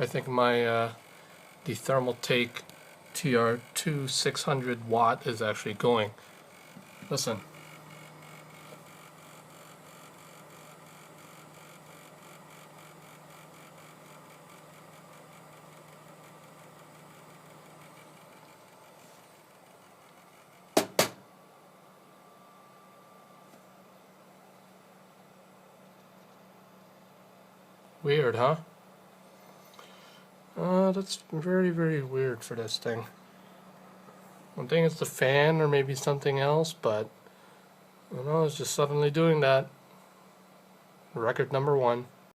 I think my the Thermaltake TR2 600 watt is actually going. Listen. Weird, huh? That's very, very weird for this thing. One thing is the fan or maybe something else, but I don't know, it's just suddenly doing that. Record number 1.